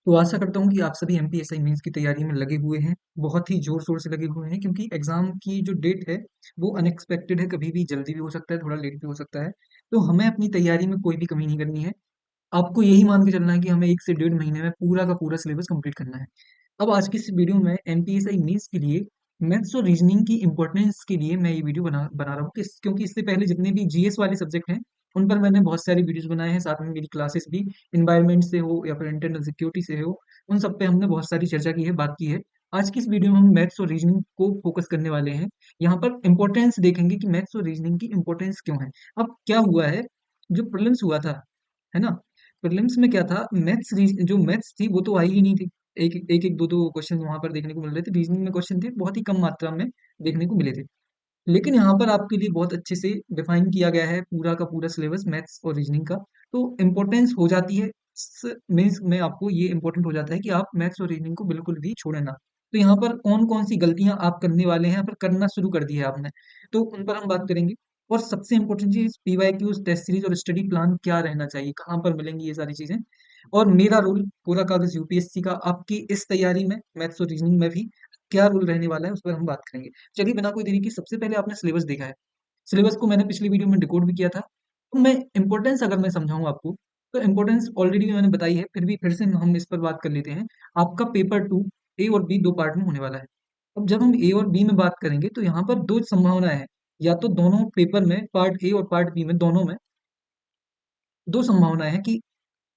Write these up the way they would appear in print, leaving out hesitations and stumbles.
तो आशा करता हूँ कि आप सभी एमपीएसआई मेंस की तैयारी में लगे हुए हैं, बहुत ही ज़ोर-शोर से लगे हुए हैं क्योंकि एग्ज़ाम की जो डेट है, वो अनएक्सपेक्टेड है, कभी भी जल्दी भी हो सकता है, थोड़ा लेट भी हो सकता है। तो हमें अपनी तैयारी में कोई भी कमी नहीं करनी है। आपको यही मान के चलना है कि हमें 1 से डेढ़ महीने में पूरा का पूरा सिलेबस कंप्लीट करना है। अब आज की इस वीडियो में एमपीएसआई मेंस के लिए मैथ्स और रीजनिंग की इम्पोर्टेंस के लिए मैं ये वीडियो बना रहा हूँ क्योंकि इससे पहले जितने भी जीएस वाले सब्जेक्ट हैं, उन पर मैंने बहुत सारी वीडियोज़ बनाए हैं, साथ में मेरी क्लासेस भी एनवायरनमेंट से हो या फिर इंटरनल सिक्योरिटी से हो, उन सब पे हमने बहुत सारी चर्चा की है, बात की है। आज की इस वीडियो में हम मैथ्स और रीजनिंग को फोकस करने वाले हैं। यहाँ पर इम्पोर्टेंस देखेंगे कि मैथ्स और रीजनिंग की इम्पोर्टेंस क्यों है। अब क्या हुआ है, जो प्रीलिम्स हुआ था, है ना? प्रीलिम्स में क्या था, जो मैथ्स थी वो तो आई ही नहीं थी। एक दो दो क्वेश्चन वहां पर देखने को मिल रहे थे, रीजनिंग में क्वेश्चन थे बहुत ही कम मात्रा में देखने को मिले थे। लेकिन यहाँ पर आपके लिए बहुत अच्छे से डिफाइन किया गया है पूरा का पूरा सिलेबस मैथ्स और रीजनिंग का। तो इम्पोर्टेंस हो जाती है, मीन्स में आपको ये इम्पोर्टेंट हो जाता है कि आप मैथ्स और रीजनिंग को बिल्कुल भी छोड़े ना। तो यहाँ पर कौन कौन सी गलतियां आप करने वाले हैं, फिर करना शुरू कर दी है आपने, तो उन पर हम बात करेंगे। और सबसे इम्पोर्टेंट चीज पीवाईक्यूज, टेस्ट सीरीज और स्टडी प्लान क्या रहना चाहिए, कहाँ पर मिलेंगी ये सारी चीजें। और मेरा रोल पूरा कागज यूपीएससी का आपकी इस तैयारी में मैथ्स और रीजनिंग में भी क्या रोल रहने वाला है, उस पर हम बात करेंगे। चलिए बिना कोई देरी के सबसे पहले आपने सिलेबस देखा है। सिलेबस को मैंने पिछली वीडियो में डिकोड भी किया था। तो मैं इम्पोर्टेंस अगर मैं समझाऊँ आपको, तो इम्पोर्टेंस ऑलरेडी मैंने बताई है, फिर से हम इस पर बात कर लेते हैं। आपका पेपर 2 ए और बी 2 पार्ट में होने वाला है। अब जब हम ए और बी में बात करेंगे तो यहाँ पर 2 संभावनाएँ हैं। या तो दोनों पेपर में पार्ट ए और पार्ट बी में दोनों में 2 संभावनाएँ हैं कि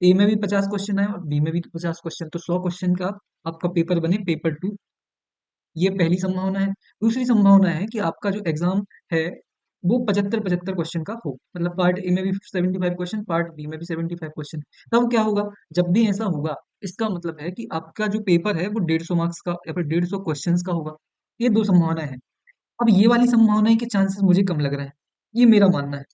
ए में भी 50 क्वेश्चन आए और बी में भी 50 क्वेश्चन, तो 100 क्वेश्चन का आपका पेपर बने पेपर 2। ये पहली संभावना है। दूसरी संभावना है कि आपका जो एग्ज़ाम है, वो 75-75 क्वेश्चन का हो। मतलब पार्ट ए में भी 75 क्वेश्चन, पार्ट बी में भी 75 क्वेश्चन। तब क्या होगा? जब भी ऐसा होगा, इसका मतलब है कि आपका जो पेपर है, वो 150 मार्क्स का या फिर 150 क्वेश्चन्स का होगा। ये 2 संभावनाएँ हैं। अब ये वाली संभावनाएँ के चांसेस मुझे कम लग रहे हैं। ये मेरा मानना है।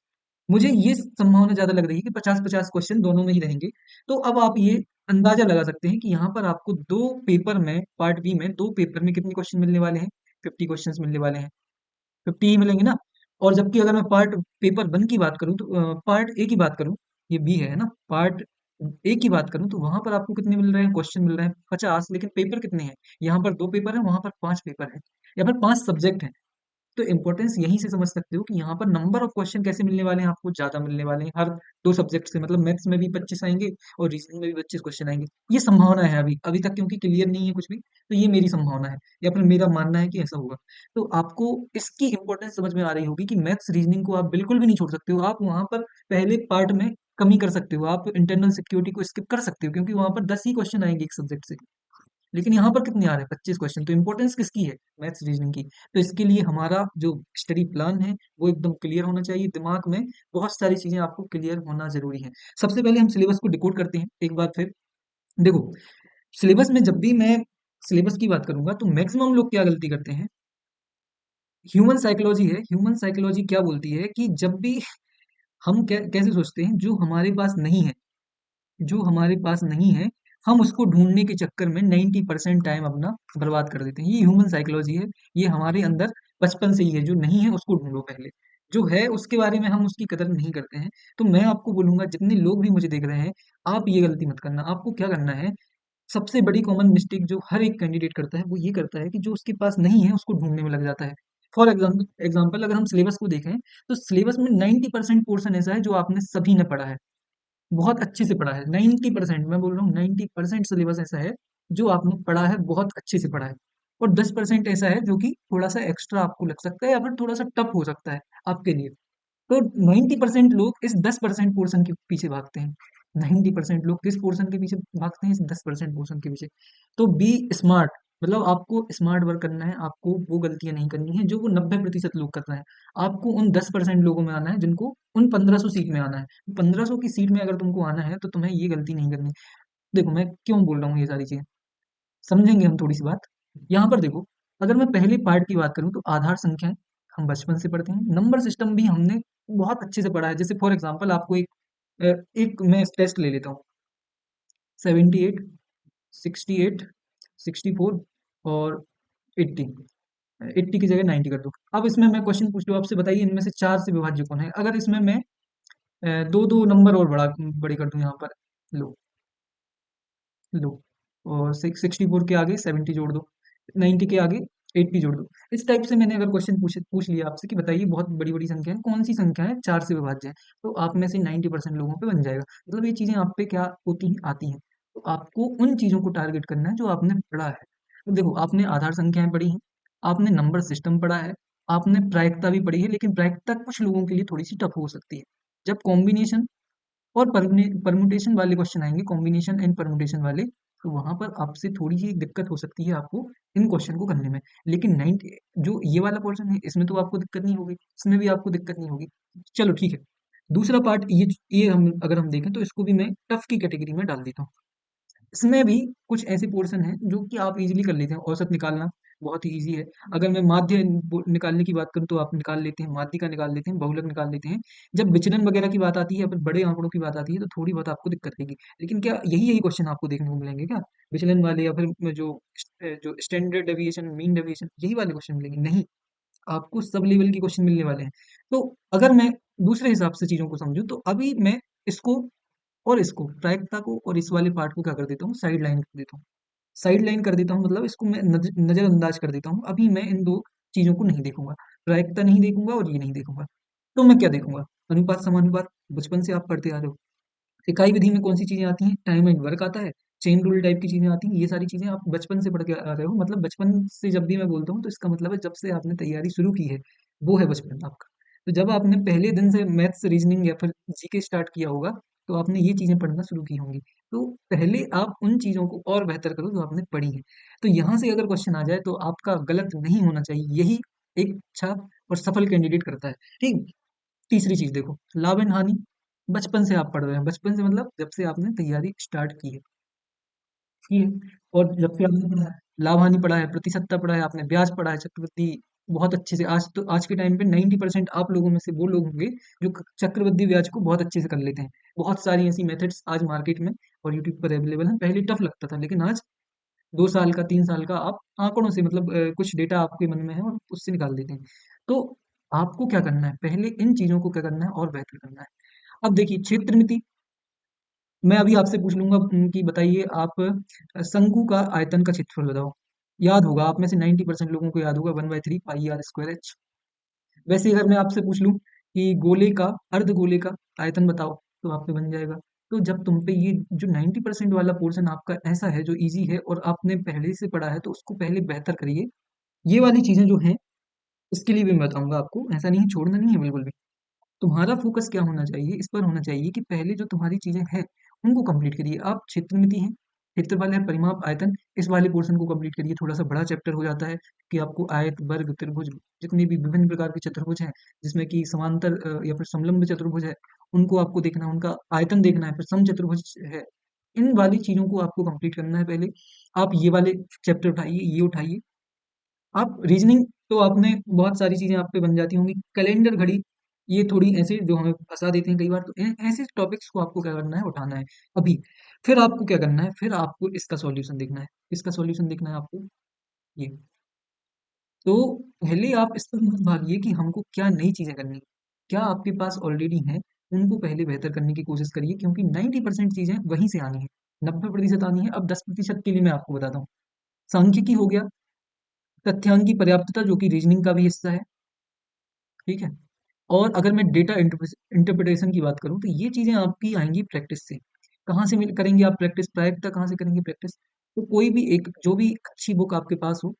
मुझे ये संभावना ज़्यादा लग रही है कि 50-50 क्वेश्चन दोनों में ही रहेंगे। तो अब आप ये अंदाज़ा लगा सकते हैं कि यहाँ पर आपको 2 पेपर में, पार्ट बी में 2 पेपर में कितने क्वेश्चन मिलने वाले हैं? 50 क्वेश्चन्स मिलने वाले हैं। 50 ही मिलेंगे ना? और जबकि अगर मैं पार्ट पेपर 1 की बात करूँ तो पार्ट ए की बात करूँ, ये बी है ना? पार्ट ए की बात करूँ तो वहाँ पर आपको कितने मिल रहे हैं? क्वेश्चन मिल रहे हैं 50, लेकिन पेपर कितने हैं? यहाँ पर 2 पेपर हैं, वहाँ पर 5 पेपर हैं या फिर 5 सब्जेक्ट हैं। तो इम्पोर्टेंस यहीं से समझ सकते हो कि यहाँ पर नंबर ऑफ क्वेश्चन कैसे मिलने वाले हैं, आपको ज़्यादा मिलने वाले हैं हर 2 सब्जेक्ट से। मतलब मैथ्स में भी 25 आएँगे और रीजनिंग में भी 25 क्वेश्चन आएँगे। ये संभावना है अभी, अभी तक क्योंकि क्लियर नहीं है कुछ भी, तो ये मेरी संभावना है या फिर मेरा मानना है कि ऐसा होगा। तो आपको इसकी इम्पोर्टेंस समझ में आ रही होगी कि मैथ्स, रीजनिंग को आप बिल्कुल भी नहीं छोड़ सकते हो। आप वहाँ पर पहले पार्ट में कमी कर सकते हो, आप इंटरनल सिक्योरिटी को स्किप कर सकते हो क्योंकि वहाँ पर 10 ही क्वेश्चन आएँगे एक सब्जेक्ट से। लेकिन यहाँ पर कितने आ रहे हैं? 25 क्वेश्चन। तो इम्पोर्टेंस किसकी है? मैथ्स, रीजनिंग की। तो इसके लिए हमारा जो स्टडी प्लान है, वो एकदम क्लियर होना चाहिए। दिमाग में बहुत सारी चीज़ें आपको क्लियर होना ज़रूरी है। सबसे पहले हम सिलेबस को डिकोड करते हैं, एक बार फिर। देखो, सिलेबस में जब भी मैं सिलेबस की बात करूँगा, तो मैक्सिमम लोग क्या गलती करते हैं? ह्यूमन साइकोलॉजी है, ह्यूमन साइकोलॉजी क्या बोलती है कि जब भी हम कैसे सोचते हैं, जो हमारे पास नहीं है, हम उसको ढूँढने के चक्कर में 90% टाइम अपना बर्बाद कर देते हैं। ये ह्यूमन साइकोलॉजी है, ये हमारे अंदर बचपन से ही है, जो नहीं है उसको ढूँढो पहले। जो है उसके बारे में हम उसकी कदर नहीं करते हैं। तो मैं आपको बोलूँगा जितने लोग भी मुझे देख रहे हैं, आप ये गलती मत करना। आपको क्या करना है, सबसे बड़ी कॉमन मिस्टेक जो हर एक कैंडिडेट करता है, वो ये करता है कि जो उसके पास नहीं है, उसको ढूँढने में लग जाता है। फॉर एग्ज़ाम्पल अगर हम सिलेबस को देखें, तो सिलेबस में 90% पोर्शन ऐसा है जो आपने सभी ने पढ़ा है। बहुत अच्छे से पढ़ा है, 90%, मैं बोल रहा हूँ 90% सिलेबस ऐसा है जो आपने पढ़ा है, बहुत अच्छे से पढ़ा है। और 10% ऐसा है जो कि थोड़ा सा एक्स्ट्रा आपको लग सकता है या फिर थोड़ा सा टफ हो सकता है आपके लिए। तो 90% लोग इस 10% पोर्शन के पीछे भागते हैं। 90% लोग किस पोर्शन के पीछे भागते हैं? इस 10% पोर्शन के पीछे। तो बी स्मार्ट, मतलब आपको स्मार्ट वर्क करना है, आपको वो गलतियां नहीं करनी है जो वो 90% लोग कर रहे हैं। आपको उन 10% लोगों में आना है जिनको उन 1500 सीट में आना है। 1500 की सीट में अगर तुमको आना है तो तुम्हें ये गलती नहीं करनी। देखो मैं क्यों बोल रहा हूँ ये सारी चीजें, समझेंगे हम थोड़ी सी बात। यहाँ पर देखो, अगर मैं पहले पार्ट की बात करूँ तो आधार संख्याएं हम बचपन से पढ़ते हैं। नंबर सिस्टम भी हमने बहुत अच्छे से पढ़ा है। जैसे फॉर एग्जांपल आपको एक मैं टेस्ट ले लेता हूँ। 78, 68, 64 और 80। 80 की जगह 90 कर दो। अब इसमें मैं क्वेश्चन पूछ लूँ आपसे, बताइए इनमें से 4 से विभाज्य कौन है? अगर इसमें मैं दो दो नंबर और बड़े कर दूं यहाँ पर, लो लो, और 64 के आगे 70 जोड़ दो, 90 के आगे 80 जोड़ दो। इस टाइप से मैंने अगर क्वेश्चन पूछ पूछ लिया आपसे कि बताइए बहुत बड़ी बड़ी संख्या है, कौन सी संख्या है 4 से विभाज्य है, तो आप में से 90% लोगों पे बन जाएगा। मतलब ये चीजें आप पे क्या होती हैं, आती हैं। तो आपको उन चीजों को टारगेट करना है जो आपने पढ़ा है। तो देखो, आपने आधार संख्याएं पढ़ी हैं, आपने नंबर सिस्टम पढ़ा है, आपने प्रायिकता भी पढ़ी है, लेकिन प्रायिकता कुछ लोगों के लिए थोड़ी सी टफ हो सकती है। जब कॉम्बिनेशन और परमुटेशन वाले क्वेश्चन आएंगे, कॉम्बिनेशन एंड परमुटेशन वाले, तो वहां पर आपसे थोड़ी सी दिक्कत हो सकती है आपको इन क्वेश्चन को करने में। लेकिन 90 जो ये वाला पोर्शन है, इसमें तो आपको दिक्कत नहीं होगी, इसमें भी आपको दिक्कत नहीं होगी। चलो ठीक है। दूसरा पार्ट ये हम अगर हम देखें तो इसको भी मैं टफ की कैटेगरी में डाल देता हूँ। इसमें भी कुछ ऐसे पोर्शन हैं जो कि आप इजीली कर लेते हैं। औसत निकालना बहुत ही इजी है। अगर मैं माध्य निकालने की बात करूं तो आप निकाल लेते हैं, माध्यिका निकाल लेते हैं, बहुलक निकाल लेते हैं। जब विचलन वगैरह की बात आती है या फिर बड़े आंकड़ों की बात आती है तो थोड़ी बहुत आपको दिक्कत रहेगी। लेकिन क्या यही यही क्वेश्चन आपको देखने को मिलेंगे क्या, विचलन वाले या फिर जो स्टैंडर्ड डेविएशन, मीन डेविएशन, यही वाले क्वेश्चन मिलेंगे? नहीं, आपको सब लेवल के क्वेश्चन मिलने वाले हैं। तो अगर मैं दूसरे हिसाब से चीजों को समझूं तो अभी मैं इसको और इसको, प्रायिकता को और इस वाले पार्ट को क्या कर देता हूँ, साइड लाइन कर देता हूँ। साइड लाइन कर देता हूँ मतलब इसको मैं नजरअंदाज कर देता हूँ। अभी मैं इन दो चीजों को नहीं देखूंगा, प्रायिकता नहीं देखूंगा और ये नहीं देखूंगा। तो मैं क्या देखूंगा, अनुपात समानुपात, बचपन से आप पढ़ते आ रहे हो। इकाई विधि में कौन सी चीजें आती हैं, टाइम एंड वर्क आता है, चेन रूल टाइप की चीजें आती हैं। ये सारी चीजें आप बचपन से पढ़ के आ रहे हो। मतलब बचपन से जब भी मैं बोलता हूँ तो इसका मतलब है जब से आपने तैयारी शुरू की है, वो है बचपन आपका। तो जब आपने पहले दिन से मैथ्स, रीजनिंग या फिर जीके स्टार्ट किया होगा, तो आपने ये चीजें पढ़ना शुरू की होंगी। तो पहले आप उन चीजों को और बेहतर करो जो आपने पढ़ी है। तो यहाँ से अगर क्वेश्चन आ जाए तो आपका गलत नहीं होना चाहिए। यही एक अच्छा और सफल कैंडिडेट करता है। ठीक। तीसरी चीज देखो, लाभ एंड हानि। बचपन से आप पढ़ रहे हैं, बचपन से मतलब जब से आपने तैयारी स्टार्ट की है, ठीक है। और जब से आपने पढ़ा है, लाभ हानि पढ़ा है, प्रतिशतता पढ़ा है, आपने ब्याज पढ़ा है, चक्रवृद्धि बहुत अच्छे से। आज तो आज के टाइम पे 90% आप लोगों में से वो लोग होंगे जो चक्रवृद्धि ब्याज को बहुत अच्छे से कर लेते हैं। बहुत सारी ऐसी मेथड्स आज मार्केट में और यूट्यूब पर अवेलेबल हैं। पहले टफ लगता था, लेकिन आज 2 साल का, 3 साल का आप आंकड़ों से, मतलब कुछ डेटा आपके मन में है और उससे निकाल देते हैं। तो आपको क्या करना है, पहले इन चीजों को क्या करना है और बेहतर करना है। अब देखिए, क्षेत्र मिति। मैं अभी आपसे पूछ लूंगा कि बताइए आप शंकु का आयतन का क्षेत्रफल बताओ। याद होगा, आप में से 90% लोगों को याद होगा, 1/3 पाई आर स्क्वायर एच। वैसे ही अगर मैं आपसे पूछ लूं कि गोले का, अर्ध गोले का आयतन बताओ, तो आप पे बन जाएगा। तो जब तुम पे ये जो 90% वाला पोर्शन आपका ऐसा है जो इजी है और आपने पहले से पढ़ा है, तो उसको पहले बेहतर करिए। ये वाली चीजें जो हैं, इसके लिए भी मैं बताऊंगा आपको, ऐसा नहीं है, छोड़ना नहीं है बिल्कुल भी। तुम्हारा फोकस क्या होना चाहिए, इस पर होना चाहिए कि पहले जो तुम्हारी चीजें हैं उनको कंप्लीट करिए। आप क्षेत्र मिति हैं, क्षेत्र वाले है, परिमाप, आयतन, इस वाले पोर्शन को कंप्लीट करिए। थोड़ा सा बड़ा चैप्टर हो जाता है कि आपको आयत, वर्ग, त्रिभुज, जितने भी विभिन्न प्रकार के चतुर्भुज हैं, जिसमें कि समांतर या फिर समलंब चतुर्भुज है, उनको आपको देखना है, उनका आयतन देखना है। फिर सम चतुर्भुज है, इन वाली चीजों को आपको कंप्लीट करना है पहले। आप ये वाले चैप्टर उठाइए, ये उठाइए। आप रीजनिंग तो आपने बहुत सारी चीजें आप पे बन जाती होंगी। कैलेंडर, घड़ी, ये थोड़ी ऐसे जो हमें फंसा देते हैं कई बार। तो ऐसे टॉपिक्स को आपको क्या करना है, उठाना है अभी। फिर आपको क्या करना है, फिर आपको इसका सॉल्यूशन देखना है। इसका सॉल्यूशन देखना है आपको, ये। तो पहले आप इस पर मत भागिए कि हमको क्या नई चीजें करनी है। क्या आपके पास ऑलरेडी है, उनको पहले बेहतर करने की कोशिश करिए, क्योंकि 90% चीजें वहीं से आनी है, 90% आनी है। अब 10% के लिए मैं आपको बताता हूँ। सांख्यिकी हो गया, तथ्यांक की पर्याप्तता जो कि रीजनिंग का भी हिस्सा है, ठीक है। और अगर मैं डेटा इंटरप्रिटेशन की बात करूं तो ये चीजें आपकी आएंगी प्रैक्टिस से। कहाँ से मिल करेंगे आप प्रैक्टिस, प्रायिकता कहाँ से करेंगे प्रैक्टिस। तो कोई भी एक, जो भी अच्छी बुक आपके पास हो,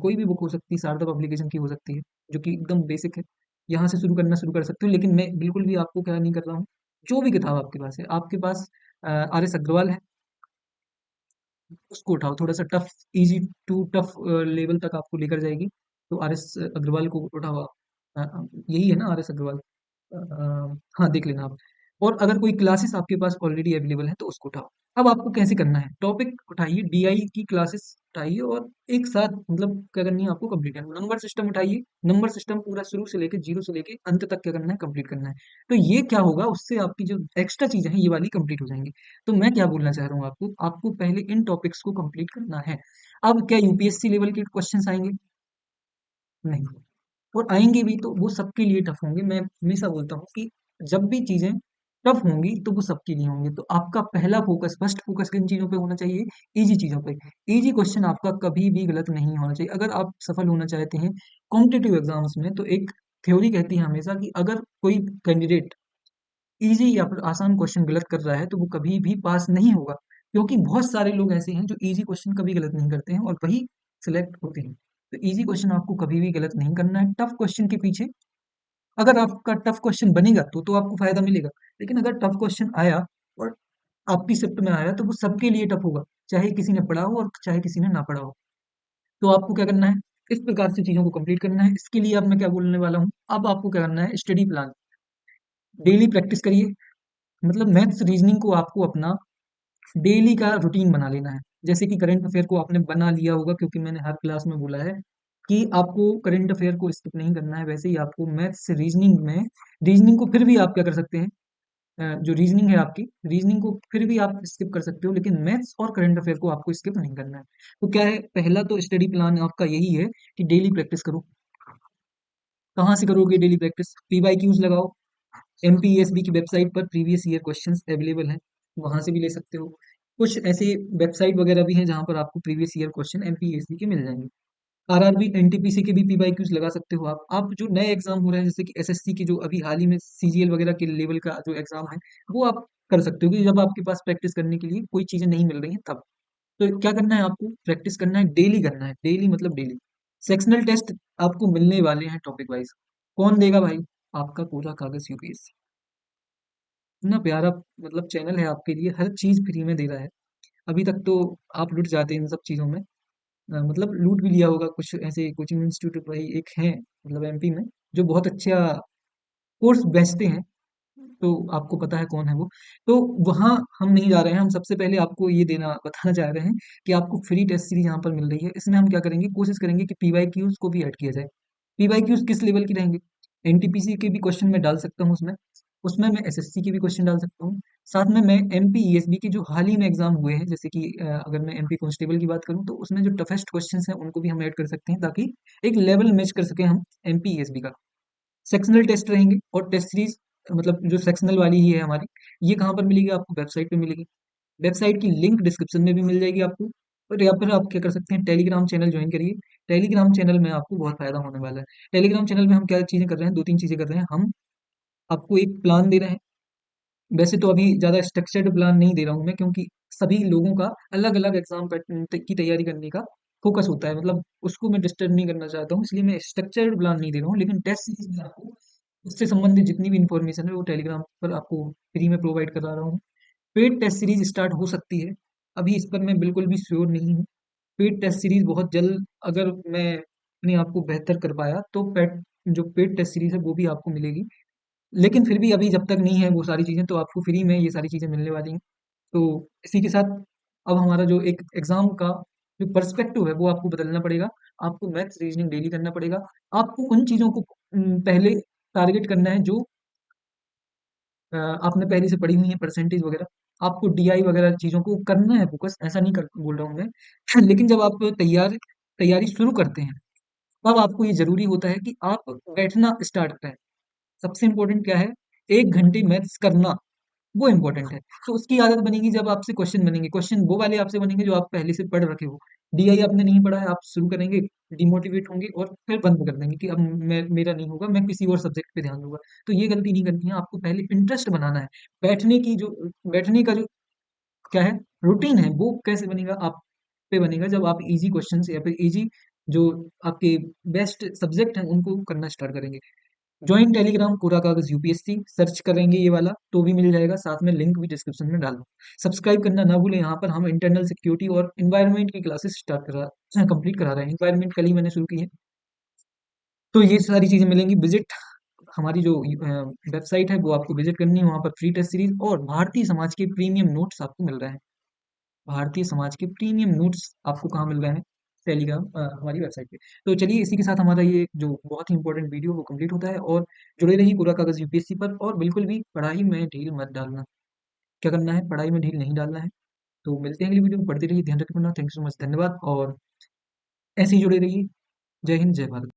कोई भी बुक हो सकती है, शारदा पब्लिकेशन की हो सकती है, जो कि एकदम बेसिक है, यहाँ से शुरू करना शुरू कर सकते हो। लेकिन मैं बिल्कुल भी आपको क्या नहीं कर रहा हूँ, जो भी किताब आपके पास है, आपके पास आर एस अग्रवाल है, उसको उठाओ। थोड़ा सा tough, easy to tough level तक आपको लेकर जाएगी। तो आर एस अग्रवाल को उठाओ आप। यही है ना आर एस अग्रवाल? हाँ, देख लेना आप। और अगर कोई क्लासेस आपके पास ऑलरेडी अवेलेबल है तो उसको उठाओ। अब आपको कैसे करना है, टॉपिक उठाइए, डीआई की क्लासेस उठाइए और एक साथ, मतलब क्या करनी है आपको, कंप्लीट करना है। नंबर सिस्टम उठाइए, नंबर सिस्टम पूरा शुरू से लेकर जीरो से लेकर अंत तक क्या करना है, कंप्लीट करना है। तो ये क्या होगा, उससे आपकी जो एक्स्ट्रा चीजें हैं ये वाली कंप्लीट हो जाएंगी। तो मैं क्या बोलना चाह रहा हूँ आपको, आपको पहले इन टॉपिक्स को कंप्लीट करना है। अब क्या यूपीएससी लेवल के क्वेश्चंस आएंगे? नहीं। और आएंगे भी तो वो सबके लिए टफ होंगे। मैं हमेशा बोलता हूँ कि जब भी चीजें टफ होंगी तो वो सबके लिए होंगे। तो आपका पहला फोकस, फर्स्ट फोकस किन चीज़ों पे होना चाहिए? ईज़ी चीज़ों पे। ईज़ी क्वेश्चन आपका कभी भी गलत नहीं होना चाहिए। अगर आप सफल होना चाहते हैं कॉम्पिटिटिव एग्ज़ाम्स में, तो एक थ्योरी कहती है हमेशा कि अगर कोई कैंडिडेट ईज़ी या फिर आसान क्वेश्चन गलत कर रहा है, तो वो कभी भी पास नहीं होगा। क्योंकि बहुत सारे लोग ऐसे हैं जो ईज़ी क्वेश्चन कभी गलत नहीं करते हैं और वही सिलेक्ट होते हैं। तो ईज़ी क्वेश्चन आपको कभी भी गलत नहीं करना है। टफ क्वेश्चन के पीछे अगर आपका टफ क्वेश्चन बनेगा तो आपको फ़ायदा मिलेगा। लेकिन अगर टफ क्वेश्चन आया और आपकी शिफ्ट में आया, तो वो सबके लिए टफ होगा, चाहे किसी ने पढ़ा हो और चाहे किसी ने ना पढ़ा हो। तो आपको क्या करना है? इस प्रकार से चीज़ों को कंप्लीट करना है। इसके लिए अब मैं क्या बोलने वाला हूँ, अब आपको क्या करना है, स्टडी प्लान। डेली प्रैक्टिस करिए, मतलब मैथ्स, रीज़निंग को आपको अपना डेली का रूटीन बना लेना है। जैसे कि करंट अफेयर को आपने बना लिया होगा, क्योंकि मैंने हर क्लास में बोला है कि आपको करंट अफेयर को स्किप नहीं करना है, वैसे ही आपको मैथ्स, रीज़निंग को फिर भी आप क्या कर सकते हैं, जो रीजनिंग है आपकी, रीजनिंग को फिर भी आप स्किप कर सकते हो, लेकिन मैथ्स और करंट अफेयर को आपको स्किप नहीं करना है। तो क्या है, पहला तो स्टडी प्लान आपका यही है कि डेली प्रैक्टिस करो। कहाँ से करोगे daily practice? P Y Qs लगाओ। एमपीएसबी की वेबसाइट पर प्रीवियस ईयर क्वेश्चंस अवेलेबल हैं, वहां से भी ले सकते हो। कुछ ऐसे वेबसाइट वगैरह भी हैं जहां पर आपको प्रीवियस ईयर क्वेश्चन एमपीएसबी के मिल जाएंगे। आरआरबी, एनटीपीसी के भी पीवाई क्यूज लगा सकते हो आप जो नए एग्जाम हो रहे हैं, जैसे कि एसएससी की जो अभी हाल ही में सीजीएल वगैरह के लेवल का जो एग्जाम है, वो आप कर सकते हो कि जब आपके पास प्रैक्टिस करने के लिए कोई चीजें नहीं मिल रही हैं तब। तो क्या करना है, आपको प्रैक्टिस करना है, डेली करना है, डेली मतलब डेली। सेक्शनल टेस्ट आपको मिलने वाले हैं टॉपिक वाइज। कौन देगा भाई? आपका पूरा कागज यूपीएससी। इतना प्यारा मतलब चैनल है आपके लिए, हर चीज फ्री में दे रहा है। अभी तक तो आप लुट जाते हैं इन सब चीजों में। मतलब लूट भी लिया होगा कुछ ऐसे कोचिंग इंस्टीट्यूट, भाई एक हैं मतलब एमपी में, जो बहुत अच्छा कोर्स बेचते हैं। तो आपको पता है कौन है वो। तो वहाँ हम नहीं जा रहे हैं, हम सबसे पहले आपको ये देना बताना चाह रहे हैं कि आपको फ्री टेस्ट सीरीज यहाँ पर मिल रही है। इसमें हम क्या करेंगे, कोशिश करेंगे कि पीवाई क्यूज को भी ऐड किया जाए। पीवाई क्यूज किस लेवल की रहेंगे? एनटीपीसी के भी क्वेश्चन मैं डाल सकता हूँ उसमें, उसमें मैं एसएससी के भी क्वेश्चन डाल सकता हूँ। साथ में मैं एमपी ईएसबी के जो हाल ही में एग्जाम हुए हैं, जैसे कि अगर मैं एमपी कांस्टेबल की बात करूँ, तो उसमें जो टफेस्ट क्वेश्चंस हैं उनको भी हम ऐड कर सकते हैं, ताकि एक लेवल मैच कर सके हम एमपी ईएसबी का। सेक्शनल टेस्ट रहेंगे और टेस्ट सीरीज, मतलब जो सेक्शनल वाली ही है हमारी, ये कहाँ पर मिलेगी आपको? वेबसाइट पे मिलेगी। वेबसाइट की लिंक डिस्क्रिप्शन में भी मिल जाएगी आपको। और या फिर आप क्या कर सकते हैं, टेलीग्राम चैनल ज्वाइन करिए। टेलीग्राम चैनल में आपको बहुत फायदा होने वाला है। टेलीग्राम चैनल में हम क्या चीजें कर रहे हैं, दो तीन चीजें कर रहे हैं हम। आपको एक प्लान दे रहे हैं। वैसे तो अभी ज़्यादा स्ट्रक्चर्ड प्लान नहीं दे रहा हूँ मैं, क्योंकि सभी लोगों का अलग-अलग एग्ज़ाम की तैयारी करने का फ़ोकस होता है, मतलब उसको मैं डिस्टर्ब नहीं करना चाहता हूँ, इसलिए मैं स्ट्रक्चर्ड प्लान नहीं दे रहा हूँ। लेकिन टेस्ट सीरीज़ में आपको उससे संबंधित जितनी भी इन्फॉर्मेशन है, वो टेलीग्राम पर आपको फ्री में प्रोवाइड करा रहा हूँ। पेड टेस्ट सीरीज़ स्टार्ट हो सकती है, अभी इस पर मैं बिल्कुल भी श्योर नहीं हूँ। पेड टेस्ट सीरीज़ बहुत जल्द, अगर मैं अपने आप को बेहतर कर पाया, तो पेड टेस्ट सीरीज़ है, वो भी आपको मिलेगी। लेकिन फिर भी अभी जब तक नहीं है वो सारी चीज़ें, तो आपको फ्री में ये सारी चीज़ें मिलने वाली हैं। तो इसी के साथ अब हमारा जो एक एग्ज़ाम का जो पर्सपेक्टिव है, वो आपको बदलना पड़ेगा। आपको मैथ्स, रीज़निंग डेली करना पड़ेगा। आपको उन चीज़ों को पहले टारगेट करना है जो आपने पहले से पढ़ी हुई है, परसेंटेज वगैरह। आपको डीआई वगैरह चीज़ों को करना है फोकस, ऐसा नहीं कर बोल रहा हूँ मैं। लेकिन जब आप तैयारी शुरू करते हैं, तब आपको ये ज़रूरी होता है कि आप बैठना स्टार्ट करें। सबसे इम्पोर्टेंट क्या है? 1 घंटे मैथ्स करना, वो इम्पोर्टेंट है। तो उसकी आदत बनेगी जब आपसे क्वेश्चन बनेंगे, क्वेश्चन वो वाले आपसे बनेंगे जो आप पहले से पढ़ रखे हो। डीआई आपने नहीं पढ़ा है, आप शुरू करेंगे, डिमोटिवेट होंगे और फिर बंद कर देंगे कि अब मेरा नहीं होगा, मैं किसी और सब्जेक्ट पे ध्यान दूँगा। तो ये गलती नहीं करनी है, आपको पहले इंटरेस्ट बनाना है। बैठने का जो क्या है, रूटीन है, वो कैसे बनेगा? आप पे बनेगा जब आप ईज़ी क्वेश्चंस या फिर ईज़ी जो आपके बेस्ट सब्जेक्ट हैं, उनको करना स्टार्ट करेंगे। ज्वाइन टेलीग्राम कोरा कागज यूपीएससी सर्च करेंगे ये वाला तो भी मिल जाएगा, साथ में लिंक भी डिस्क्रिप्शन में डाल दो। सब्सक्राइब करना ना भूलें, यहाँ पर हम इंटरनल सिक्योरिटी और इन्वायरमेंट की क्लासेस कंप्लीट करा रहे हैं। इन्वायरमेंट कल ही मैंने शुरू की है। तो ये सारी चीज़ें मिलेंगी। विजिट हमारी जो वेबसाइट है वो आपको विजिट करनी है, वहाँ पर फ्री टेस्ट सीरीज और भारतीय समाज के प्रीमियम नोट्स आपको मिल रहे हैं। भारतीय समाज के प्रीमियम नोट्स आपको कहाँ मिल रहे हैं? टेलीग्राम हमारी वेबसाइट पे। तो चलिए इसी के साथ हमारा ये जो बहुत ही इंपॉर्टेंट वीडियो वो कंप्लीट होता है, और जुड़े रहिए पूरा कागज यूपीएससी पर, और बिल्कुल भी पढ़ाई में ढील मत डालना। क्या करना है? पढ़ाई में ढील नहीं डालना है। तो मिलते हैं अगली वीडियो में, पढ़ते रहिए, ध्यान रखना, थैंक यू सो मच, धन्यवाद, और ऐसे ही जुड़े रहिए। जय हिंद, जय भारत।